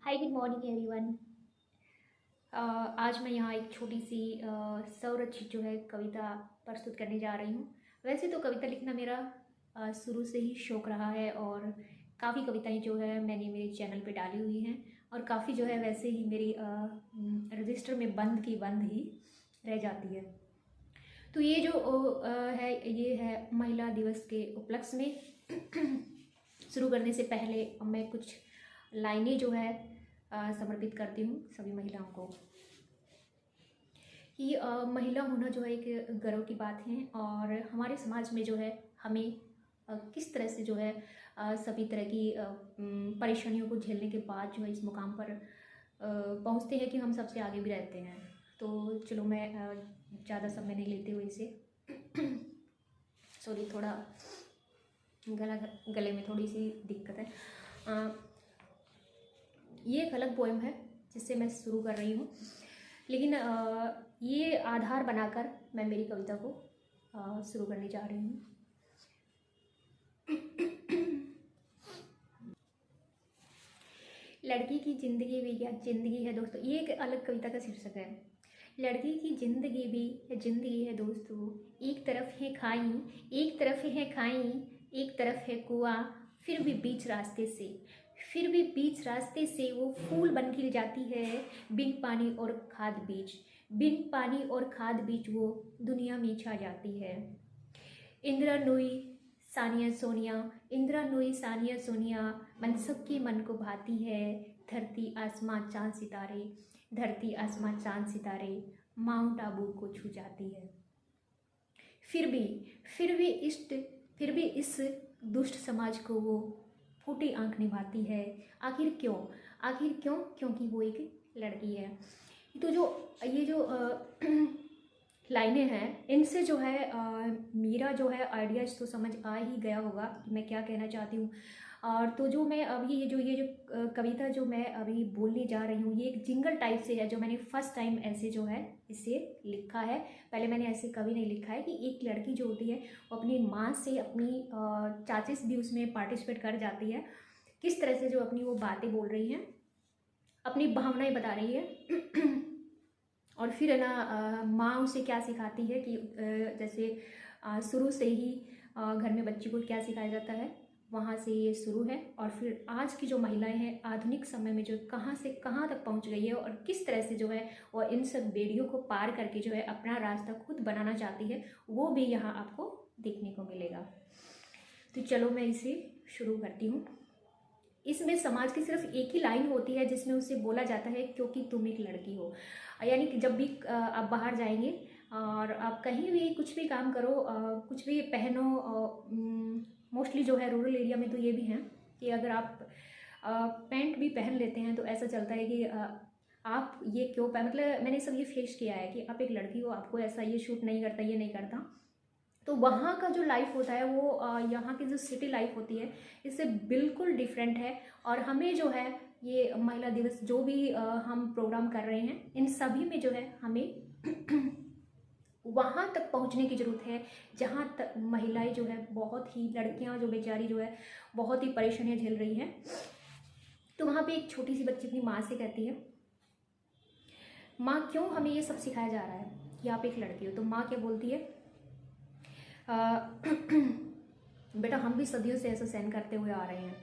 Hi good morning everyone. आज मैं यहाँ एक छोटी सी स्वरचित जो है कविता प्रस्तुत करने जा रही हूँ। वैसे तो कविता लिखना मेरा शुरू से ही शौक़ रहा है और काफ़ी कविताएं जो है मैंने मेरे चैनल पे डाली हुई हैं और काफ़ी जो है वैसे ही मेरी रजिस्टर में बंद की बंद ही रह जाती है। तो ये जो है ये है महिला दिवस के उपलक्ष्य में। शुरू करने से पहले मैं कुछ लाइनें जो है समर्पित करती हूँ सभी महिलाओं को कि महिला होना जो है एक गर्व की बात है और हमारे समाज में जो है हमें किस तरह से जो है सभी तरह की परेशानियों को झेलने के बाद जो है इस मुकाम पर पहुँचते हैं कि हम सबसे आगे भी रहते हैं। तो चलो मैं ज़्यादा समय नहीं लेते हुए इसे सॉरी थोड़ा गले में थोड़ी सी दिक्कत है। ये एक अलग पोएम है जिससे मैं शुरू कर रही हूँ, लेकिन ये आधार बनाकर मैं मेरी कविता को शुरू करने जा रही हूँ। लड़की की ज़िंदगी भी क्या ज़िंदगी है दोस्तों, ये एक अलग कविता का शीर्षक है। लड़की की ज़िंदगी भी ज़िंदगी है दोस्तों, एक तरफ है खाई, एक तरफ है खाई, एक तरफ है कुआं, फिर भी बीच रास्ते से वो फूल बन खिल जाती है। बिन पानी और खाद बीज, बिन पानी और खाद बीज वो दुनिया में छा जाती है। इंदिरा नूई सानिया सोनिया, इंदिरा नूई सानिया सोनिया, मन सबके मन को भाती है। धरती आसमां चांद सितारे, धरती आसमां चांद सितारे माउंट आबू को छू जाती है। फिर भी इस दुष्ट समाज को वो फूटी आंख निभाती है। आखिर क्यों? क्योंकि वो एक लड़की है। तो ये जो लाइनें हैं इनसे जो है मेरा जो है आइडियाज तो समझ आ ही गया होगा कि मैं क्या कहना चाहती हूँ। और तो जो मैं अभी ये जो कविता जो मैं अभी बोलने जा रही हूँ ये एक जिंगल टाइप से है जो मैंने फर्स्ट टाइम ऐसे जो है इसे लिखा है। पहले मैंने ऐसे कभी नहीं लिखा है कि एक लड़की जो होती है वो अपनी माँ से अपनी चाचीस भी उसमें पार्टिसिपेट कर जाती है, किस तरह से जो अपनी वो बातें बोल रही हैं, अपनी भावनाएं बता रही है। और फिर है ना माँ उसे क्या सिखाती है कि जैसे शुरू से ही घर में बच्ची को क्या सिखाया जाता है वहाँ से ये शुरू है। और फिर आज की जो महिलाएं हैं आधुनिक समय में जो कहाँ से कहाँ तक पहुँच गई है और किस तरह से जो है वो इन सब बेड़ियों को पार करके जो है अपना रास्ता खुद बनाना चाहती है, वो भी यहाँ आपको देखने को मिलेगा। तो चलो मैं इसे शुरू करती हूँ। इसमें समाज की सिर्फ एक ही लाइन होती है जिसमें उसे बोला जाता है क्योंकि तुम एक लड़की हो। यानी कि जब भी आप बाहर जाएंगे और आप कहीं भी कुछ भी काम करो, कुछ भी पहनो, मोस्टली जो है रूरल एरिया में तो ये भी हैं कि अगर आप पैंट भी पहन लेते हैं तो ऐसा चलता है कि आप ये क्यों पहन, मतलब मैंने सब ये फेस किया है कि आप एक लड़की हो, आपको ऐसा ये शूट नहीं करता, ये नहीं करता। तो वहाँ का जो लाइफ होता है वो यहाँ की जो सिटी लाइफ होती है इससे बिल्कुल डिफरेंट है। और हमें जो है ये महिला दिवस जो भी हम प्रोग्राम कर रहे हैं इन सभी में जो है हमें वहाँ तक पहुँचने की ज़रूरत है जहाँ तक महिलाएं जो है बहुत ही लड़कियाँ जो बेचारी जो है बहुत ही परेशानियाँ झेल रही हैं। तो वहाँ पे एक छोटी सी बच्ची अपनी माँ से कहती है, माँ क्यों हमें ये सब सिखाया जा रहा है कि आप एक लड़की हो? तो माँ क्या बोलती है, बेटा हम भी सदियों से ऐसा सहन करते हुए आ रहे हैं,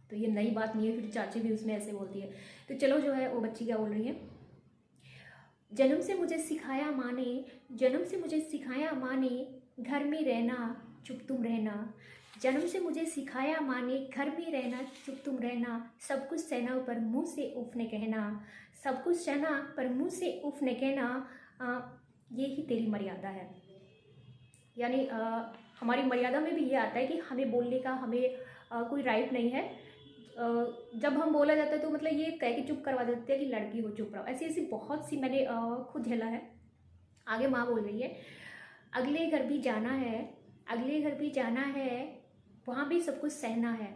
तो ये नई बात नहीं है। फिर चाची भी उसमें ऐसे बोलती है। तो चलो जो है वो बच्ची क्या बोल रही है, जन्म से मुझे सिखाया माँ ने, जन्म से मुझे सिखाया माँ ने घर में रहना चुप तुम रहना, जन्म से मुझे सिखाया माँ ने घर में रहना चुप तुम रहना, सब कुछ सहना पर मुँह से उफ ने कहना, सब कुछ सहना पर मुँह से उफ ने कहना, ये ही तेरी मर्यादा है। यानी हमारी मर्यादा में भी ये आता है कि हमें बोलने का हमें कोई राइट नहीं है। जब हम बोला जाता है तो मतलब ये कह के चुप करवा देते हैं कि लड़की हो चुप रहो। ऐसी ऐसी बहुत सी मैंने खुद झेला है। आगे माँ बोल रही है, अगले घर भी जाना है, अगले घर भी जाना है, वहाँ भी सब कुछ सहना है,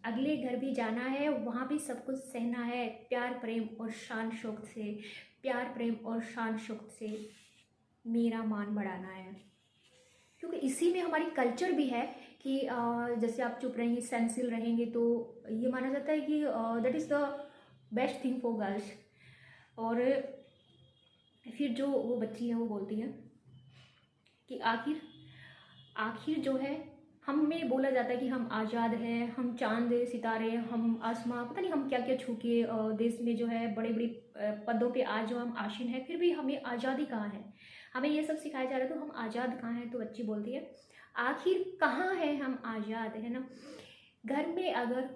अगले घर भी जाना है, वहाँ भी सब कुछ सहना है, प्यार प्रेम और शान शौक से, प्यार प्रेम और शान शौक से मेरा मान बढ़ाना है। क्योंकि इसी में हमारी कल्चर भी है कि जैसे आप चुप रहेंगे, सेंसिल रहेंगे तो ये माना जाता है कि that is the best thing for girls. और फिर जो वो बच्ची है वो बोलती है कि आखिर आखिर जो है, हमें बोला जाता है कि हम आज़ाद हैं, हम चांद सितारे, हम आसमां, पता नहीं हम क्या क्या छू के देश में जो है बड़े बड़े पदों पे आज जो हम आसीन हैं, फिर भी हमें आज़ादी कहाँ है, हमें ये सब सिखाया जा रहा है, तो हम आज़ाद कहाँ हैं। तो बच्ची बोलती है आखिर कहाँ है हम आज़ाद, है ना। घर में अगर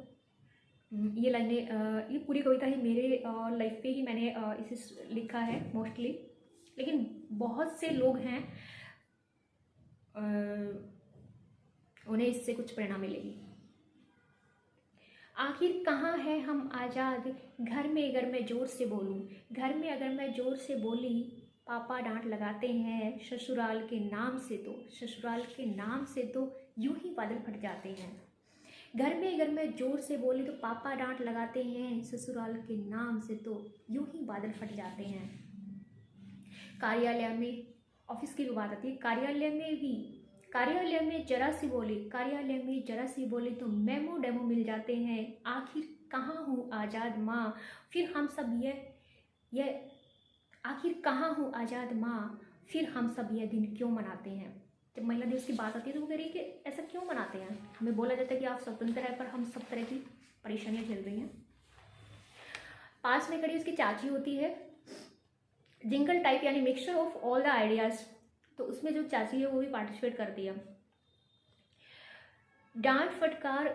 ये लाइनें, ये पूरी कविता ही मेरे लाइफ पे ही मैंने इसे लिखा है मोस्टली, लेकिन बहुत से लोग हैं उन्हें इससे कुछ प्रेरणा मिलेगी। आखिर कहाँ है हम आज़ाद, घर में अगर मैं ज़ोर से बोलूँ, घर में अगर मैं ज़ोर से बोली पापा डांट लगाते हैं, ससुराल के नाम से तो, ससुराल के नाम से तो यूं ही बादल फट जाते हैं। घर में अगर मैं ज़ोर से बोली तो पापा डांट लगाते हैं, ससुराल के नाम से तो यूं ही बादल फट जाते हैं। कार्यालय में, ऑफिस की भी बात आती है, कार्यालय में जरा सी बोली, कार्यालय में जरा सी बोली तो मेमो डेमो मिल जाते हैं। आखिर कहाँ हूँ आज़ाद माँ, फिर हम सब ये आखिर कहाँ हूँ आज़ाद माँ, फिर हम सब यह दिन क्यों मनाते हैं। जब महिला दिवस की बात आती है तो वो कह रही है कि ऐसा क्यों मनाते हैं, हमें बोला जाता है कि आप स्वतंत्र है, पर हम सब तरह की परेशानियाँ झेल रही हैं। पास में खड़ी उसकी चाची होती है, जिंगल टाइप यानी mixture of all the ideas, तो उसमें जो चाची है वो भी पार्टिसिपेट करती है। डांट फटकार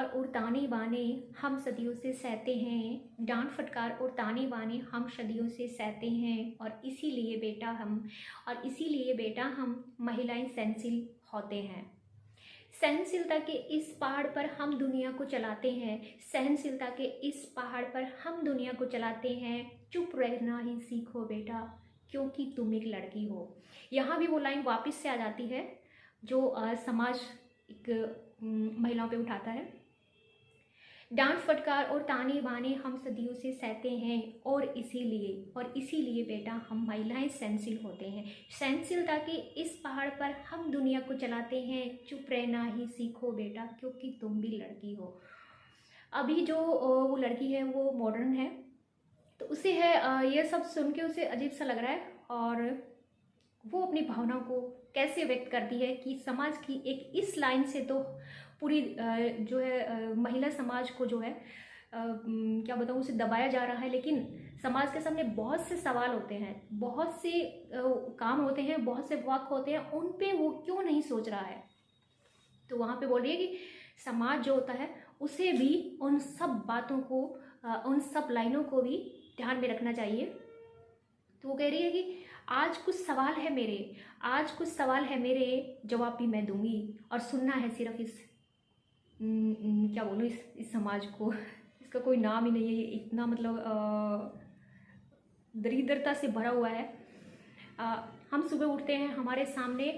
और ताने बाने हम सदियों से सहते हैं, डांट फटकार और ताने बाने हम सदियों से सहते हैं, और इसीलिए बेटा हम महिलाएं सहनशील होते हैं। सहनशीलता के इस पहाड़ पर हम दुनिया को चलाते हैं, सहनशीलता के इस पहाड़ पर हम दुनिया को चलाते हैं। चुप रहना ही सीखो बेटा, क्योंकि तुम एक लड़की हो। यहाँ भी वो लाइन वापस से आ जाती है जो समाज एक महिलाओं पे उठाता है। डांट फटकार और ताने बाने हम सदियों से सहते हैं, और इसीलिए बेटा हम महिलाएं सहनशील होते हैं। सहनशीलता के इस पहाड़ पर हम दुनिया को चलाते हैं। चुप रहना ही सीखो बेटा, क्योंकि तुम भी लड़की हो। अभी जो वो लड़की है वो मॉडर्न है, तो उसे है ये सब सुन के उसे अजीब सा लग रहा है, और वो अपनी भावनाओं को कैसे व्यक्त करती है कि समाज की एक इस लाइन से तो पूरी जो है महिला समाज को जो है क्या बताऊँ, उसे दबाया जा रहा है। लेकिन समाज के सामने बहुत से सवाल होते हैं, बहुत से काम होते हैं, बहुत से वक्त होते हैं, उन पे वो क्यों नहीं सोच रहा है। तो वहाँ पे बोल रही है कि समाज जो होता है उसे भी उन सब बातों को, उन सब लाइनों को भी ध्यान में रखना चाहिए। तो वो कह रही है कि आज कुछ सवाल है मेरे, जवाब भी मैं दूंगी, और सुनना है सिर्फ इस क्या बोलूँ, इस समाज को, इसका कोई नाम ही नहीं है, ये इतना मतलब दरिद्रता से भरा हुआ है। हम सुबह उठते हैं, हमारे सामने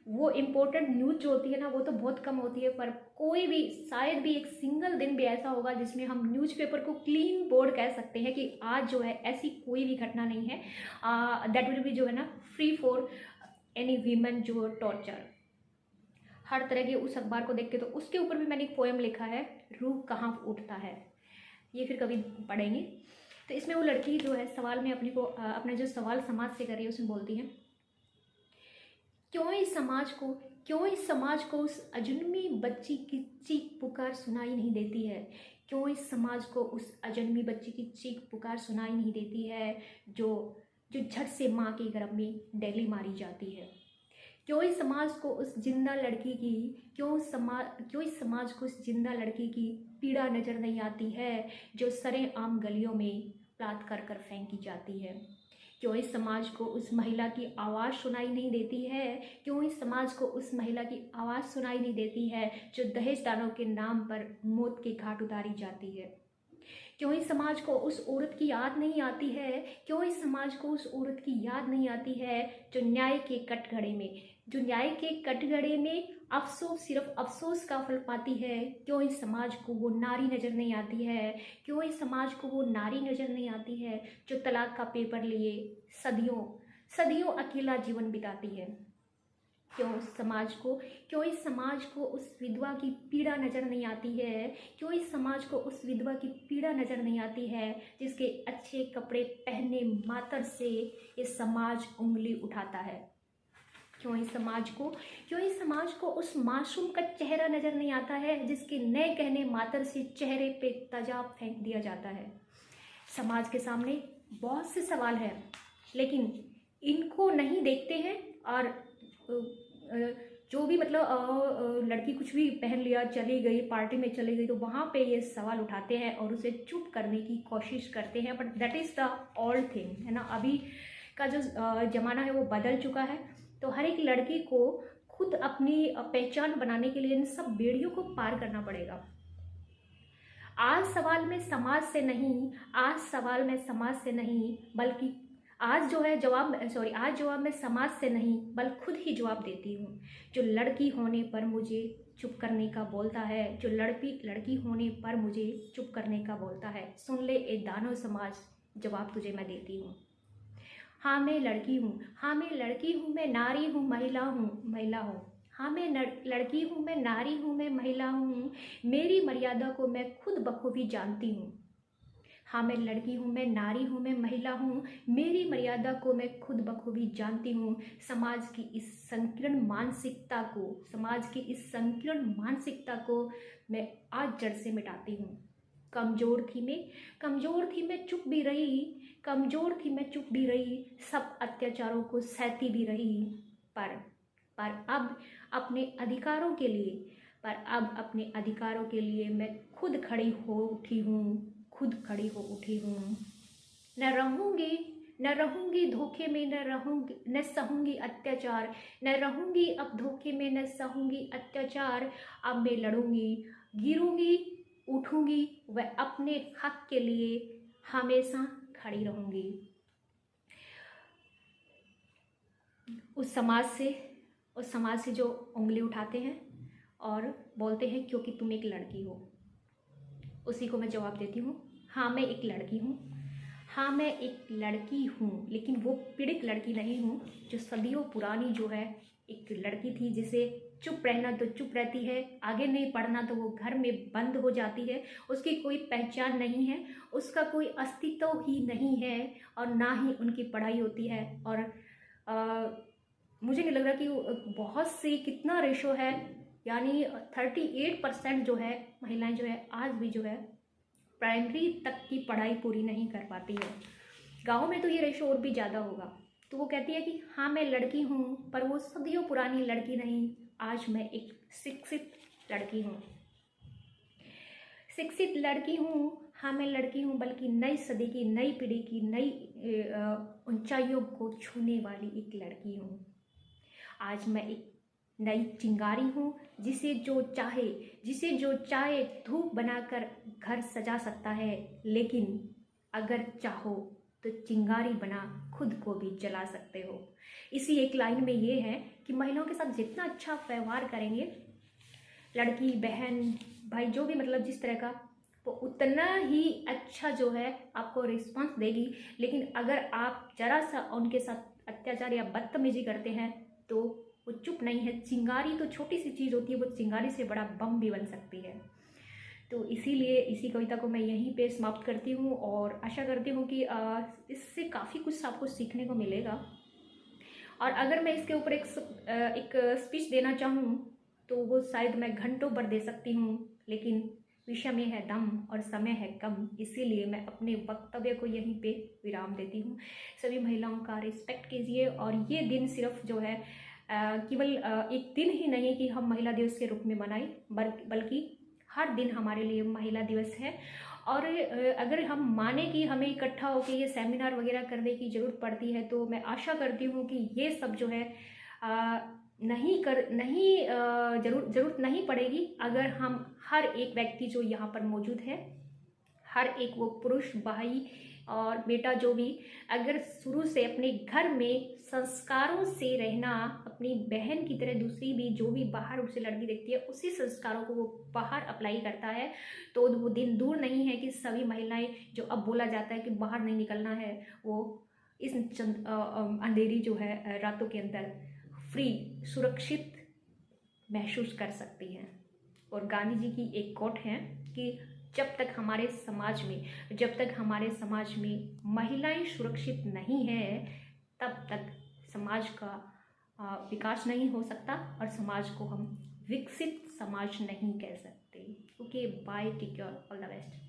वो इम्पोर्टेंट न्यूज़ जो होती है ना, वो तो बहुत कम होती है, पर कोई भी शायद भी एक सिंगल दिन भी ऐसा होगा जिसमें हम न्यूज़पेपर को क्लीन बोर्ड कह सकते हैं कि आज जो है ऐसी कोई भी घटना नहीं है दैट विल बी जो है ना फ्री फॉर एनी वीमेन जो टॉर्चर। हर तरह के उस अखबार को देख के, तो उसके ऊपर भी मैंने एक पोएम लिखा है, रूह कहाँ उठता है, ये फिर कभी पढ़ेंगे। तो इसमें वो लड़की जो है सवाल में अपना जो सवाल समाज से कर रही है उसमें बोलती है, क्यों इस समाज को उस अजन्मी बच्ची की चीख पुकार सुनाई नहीं देती है, क्यों इस समाज को उस अजन्मी बच्ची की चीख पुकार सुनाई नहीं देती है जो झट से माँ के गर्भ में डेली मारी जाती है। क्यों इस समाज को उस जिंदा लड़की की पीड़ा नजर नहीं आती है जो सरेआम गलियों में प्लात कर कर फेंकी जाती है। क्यों इस समाज को उस महिला की आवाज़ सुनाई नहीं देती है, क्यों इस समाज को उस महिला की आवाज़ सुनाई नहीं देती है जो दहेज दानों के नाम पर मौत के घाट उतारी जाती है। क्यों इस समाज को उस औरत की याद नहीं आती है, क्यों इस समाज को उस औरत की याद नहीं आती है जो न्याय के कटघरे में सिर्फ अफसोस का फल पाती है। क्यों इस समाज को वो नारी नज़र नहीं आती है, क्यों इस समाज को वो नारी नज़र नहीं आती है जो तलाक का पेपर लिए सदियों अकेला जीवन बिताती है। क्यों इस समाज को उस विधवा की पीड़ा नज़र नहीं आती है? क्यों इस समाज को उस विधवा की पीड़ा नज़र नहीं आती है जिसके अच्छे कपड़े पहनने मात्र से ये समाज उंगली उठाता है? क्यों इस समाज को उस मासूम का चेहरा नज़र नहीं आता है जिसके नए कहने मात्र से चेहरे पे तेजाब फेंक दिया जाता है? समाज के सामने बहुत से सवाल हैं, लेकिन इनको नहीं देखते हैं। और जो भी मतलब लड़की कुछ भी पहन लिया, चली गई, पार्टी में चली गई, तो वहाँ पे ये सवाल उठाते हैं और उसे चुप करने की कोशिश करते हैं। But that is the old thing, है ना। अभी का जो ज़माना है वो बदल चुका है। तो हर एक लड़की को खुद अपनी पहचान बनाने के लिए इन सब बेड़ियों को पार करना पड़ेगा। आज सवाल में समाज से नहीं, बल्कि आज जवाब मैं समाज से नहीं बल्कि खुद ही जवाब देती हूँ। जो लड़की होने पर मुझे चुप करने का बोलता है, जो लड़की होने पर मुझे चुप करने का बोलता है, सुन ले ए दानव समाज, जवाब तुझे मैं देती हूँ। हाँ मैं लड़की हूँ, मैं नारी हूँ, महिला हूँ। हाँ मैं लड़की हूँ, मैं नारी हूँ, मैं महिला हूँ। मेरी मर्यादा को मैं खुद बखूबी जानती हूँ। हाँ मैं लड़की हूँ, मैं नारी हूँ, मैं महिला हूँ। मेरी मर्यादा को मैं खुद बखूबी जानती हूँ। समाज की इस संकीर्ण मानसिकता को मैं आज जड़ से मिटाती हूँ। कमजोर थी मैं, चुप भी रही, सब अत्याचारों को सहती भी रही। पर अब अपने अधिकारों के लिए मैं खुद खड़ी हो उठी हूँ। न रहूंगी धोखे में, न सहूंगी अत्याचार, न रहूंगी अब धोखे में, न सहूंगी अत्याचार। अब मैं लड़ूंगी, गिरूंगी, उठूंगी, वह अपने हक के लिए हमेशा खड़ी रहूंगी। उस समाज से जो उंगली उठाते हैं और बोलते हैं क्योंकि तुम एक लड़की हो, उसी को मैं जवाब देती हूँ। हाँ मैं एक लड़की हूँ, लेकिन वो पीड़ित लड़की नहीं हूँ जो सदियों पुरानी जो है एक लड़की थी, जिसे चुप रहना तो चुप रहती है, आगे नहीं पढ़ना तो वो घर में बंद हो जाती है। उसकी कोई पहचान नहीं है, उसका कोई अस्तित्व ही नहीं है, और ना ही उनकी पढ़ाई होती है। और मुझे नहीं लग रहा कि बहुत सी कितना रेशो है, यानी 38% जो है महिलाएं जो है आज भी जो है प्राइमरी तक की पढ़ाई पूरी नहीं कर पाती है। गाँव में तो ये रेशो और भी ज़्यादा होगा। तो वो कहती है कि हाँ मैं लड़की हूँ, पर वो सदियों पुरानी लड़की नहीं, आज मैं एक शिक्षित लड़की हूँ। हाँ मैं लड़की हूँ, बल्कि नई सदी की, नई पीढ़ी की, नई ऊंचाइयों को छूने वाली एक लड़की हूँ। आज मैं एक नई चिंगारी हूँ, जिसे जो चाहे धूप बनाकर घर सजा सकता है, लेकिन अगर चाहो तो चिंगारी बना खुद को भी जला सकते हो। इसी एक लाइन में ये है कि महिलाओं के साथ जितना अच्छा व्यवहार करेंगे, लड़की, बहन, भाई, जो भी मतलब जिस तरह का, वो उतना ही अच्छा जो है आपको रिस्पांस देगी। लेकिन अगर आप जरा सा उनके साथ अत्याचार या बदतमीजी करते हैं तो वो चुप नहीं है। चिंगारी तो छोटी सी चीज़ होती है, वो चिंगारी से बड़ा बम भी बन सकती है। तो इसीलिए इसी कविता को मैं यहीं पे समाप्त करती हूँ और आशा करती हूँ कि इससे काफ़ी कुछ आपको सीखने को मिलेगा। और अगर मैं इसके ऊपर एक स्पीच देना चाहूँ तो वो शायद मैं घंटों भर दे सकती हूँ, लेकिन विषय में है दम और समय है कम, इसीलिए मैं अपने वक्तव्य को यहीं पे विराम देती हूँ। सभी महिलाओं का रिस्पेक्ट कीजिए, और ये दिन सिर्फ जो है केवल एक दिन ही नहीं कि हम महिला दिवस के रूप में मनाएं, बल्कि हर दिन हमारे लिए महिला दिवस है। और अगर हम माने कि हमें इकट्ठा होकर ये सेमिनार वगैरह करने की ज़रूरत पड़ती है, तो मैं आशा करती हूँ कि ये सब जो है ज़रूरत नहीं पड़ेगी अगर हम हर एक व्यक्ति जो यहाँ पर मौजूद है, हर एक वो पुरुष, भाई और बेटा जो भी, अगर शुरू से अपने घर में संस्कारों से रहना, अपनी बहन की तरह दूसरी भी जो भी बाहर उसे लड़की देखती है उसी संस्कारों को वो बाहर अप्लाई करता है, तो वो दिन दूर नहीं है कि सभी महिलाएं, जो अब बोला जाता है कि बाहर नहीं निकलना है, वो इस अंधेरी जो है रातों के अंदर फ्री, सुरक्षित महसूस कर सकती हैं। और गांधी जी की एक कोट है कि जब तक हमारे समाज में महिलाएं सुरक्षित नहीं है, तब तक समाज का विकास नहीं हो सकता और समाज को हम विकसित समाज नहीं कह सकते। Okay, bye, take care, all the best.